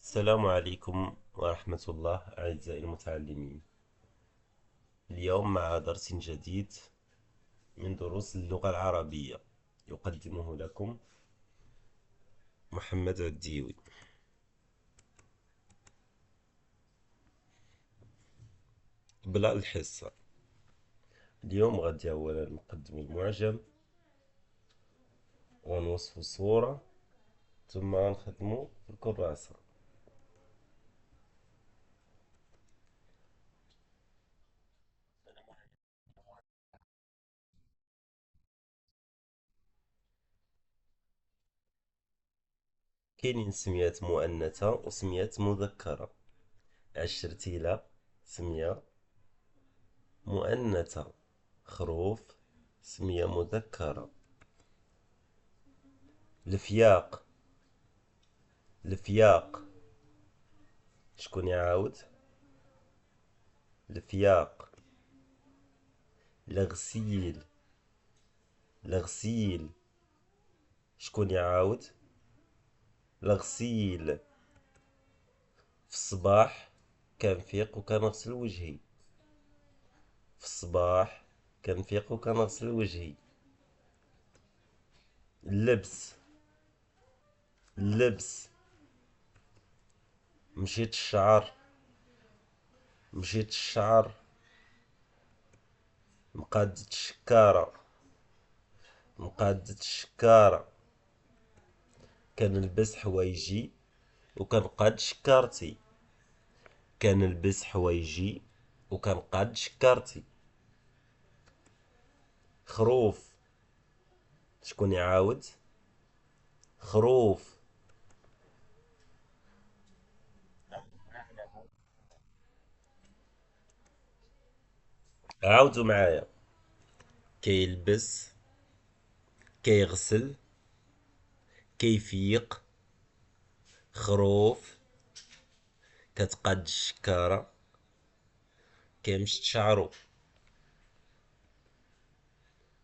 السلام عليكم ورحمة الله أعزائي المتعلمين. اليوم مع درس جديد من دروس اللغة العربية يقدمه لكم محمد عديوي. بلا الحصة اليوم غادي أولا نقدم المعجم ونوصف الصورة ثم نخدمو في الكراسة. كاينين سميات مؤنثة وسميات مذكرة. الشرتيلة سمية مؤنثة، خروف سمية مذكرة. الفياق، الفياق شكون يعاود؟ الفياق. الغسيل، الغسيل شكون يعاود؟ الغسيل. في الصباح كنفيق وكنغسل وجهي. في الصباح كنفيق وكنغسل وجهي. اللبس، اللبس. مشيت الشعر، مشيت الشعر. مقادة الشكارة، مقادة الشكارة. كنلبس حوايجي وكنقاد شكارتي. كنلبس حوايجي وكنقاد شكارتي. خروف شكون يعاود؟ خروف. عاودوا معايا. كيلبس، كيغسل، كيفيق. خروف. كتقاد الشكارة. كيمشط شعرو.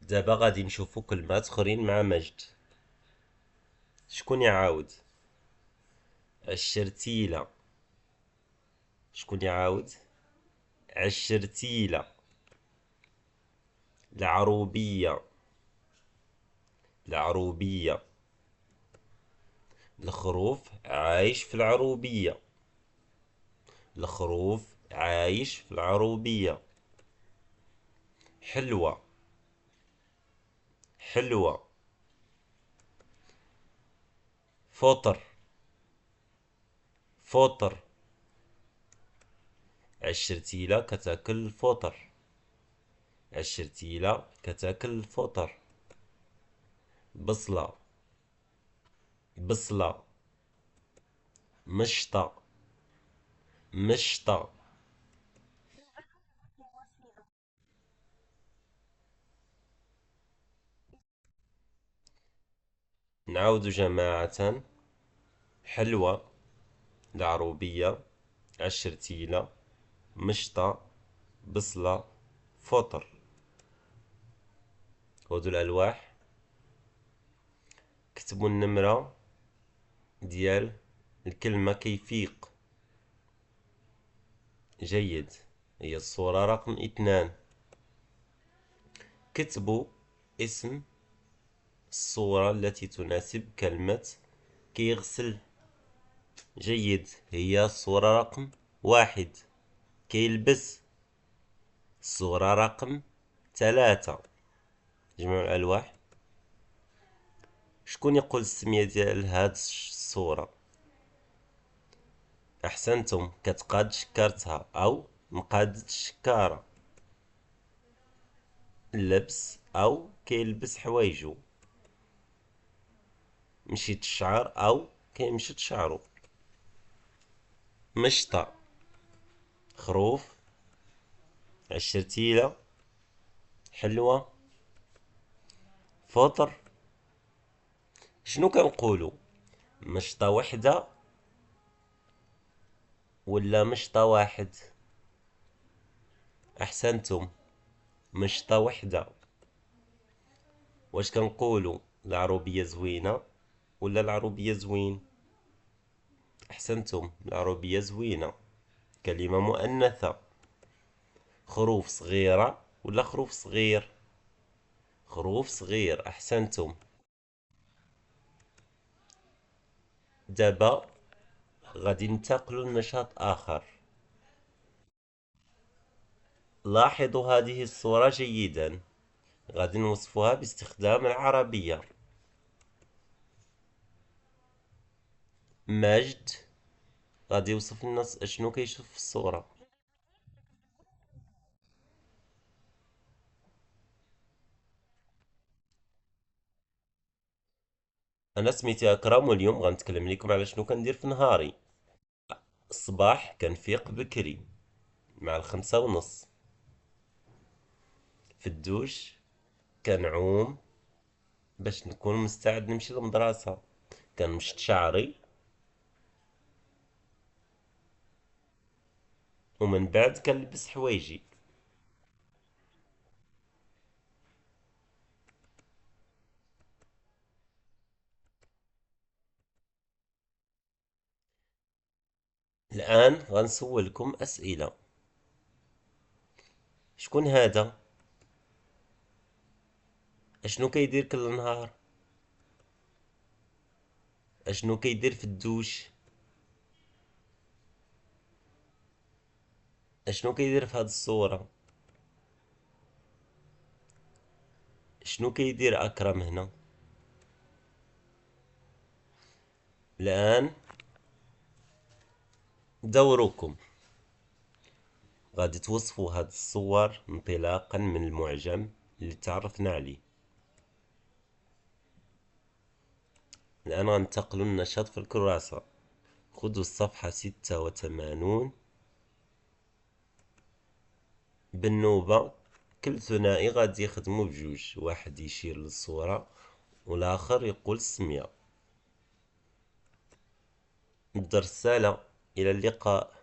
دابا غادي نشوفو كلمات اخرين مع مجد. شكون يعاود؟ الشرتيلة. شكون يعاود؟ الشرتيلة. العروبية، العروبية. الخروف عايش في العروبية. الخروف عايش في العروبية. حلوة، حلوة. فطر، فطر. الشرتيلة كتاكل الفطر. الشرتيلة كتاكل الفطر. بصلة، بصلة. مشطة، مشطة. نعود جماعة. حلوة، العروبية، الشرتيلة، مشطة، بصلة، فطر. خذوا الألواح، كتبوا النمرة ديال الكلمة كيفيق. جيد، هي الصورة رقم 2. كتبوا اسم الصورة التي تناسب كلمة كيغسل. جيد، هي الصورة رقم 1. كيلبس، الصورة رقم 3. جمعوا الألواح. شكون يقول السمية ديال هاد الصورة؟ أحسنتم، كتقاد شكارتها أو مقادة الشكارة. اللبس أو كيلبس حوايجو. مشيت الشعر أو كيمشط شعرو. مشطة، خروف. الشرتيلة، حلوة، فطر. شنو كنقولو؟ مشطة وحدة ولا مشطة واحد؟ أحسنتم، مشطة وحدة. واش كنقولو العروبية زوينة ولا العروبية زوين؟ أحسنتم، العربية زوينة. كلمة مؤنثة. خروف صغيرة ولا خروف صغير؟ خروف صغير، أحسنتم. دابا غادي ننتقل لنشاط آخر. لاحظوا هذه الصورة جيدا. غادي نوصفها باستخدام العربية. مجد غادي يوصف لنا شنو كيشوف في الصورة. أنا سميتي أكرم، واليوم غنتكلم لكم على شنو كندير في نهاري. الصباح كنفيق بكري مع 5:30. في الدوش كنعوم باش نكون مستعد نمشي للمدرسة. كنمشط شعري، ومن بعد كنلبس حوايجي. الآن غنسولكم أسئلة. شكون هذا؟ اشنو كيدير كل نهار؟ اشنو كيدير في الدوش؟ اشنو كيدير في هاد الصورة؟ شنو كيدير أكرم هنا؟ الآن دوركم. غادي توصفوا هاد الصور انطلاقا من المعجم اللي تعرفنا عليه. الآن غننتقلوا للنشاط في الكراسة. خذوا الصفحة 86. بالنوبة كل ثنائي غادي يخدموا بجوج، واحد يشير للصورة والآخر يقول السمية. الدرس سهلة. إلى اللقاء.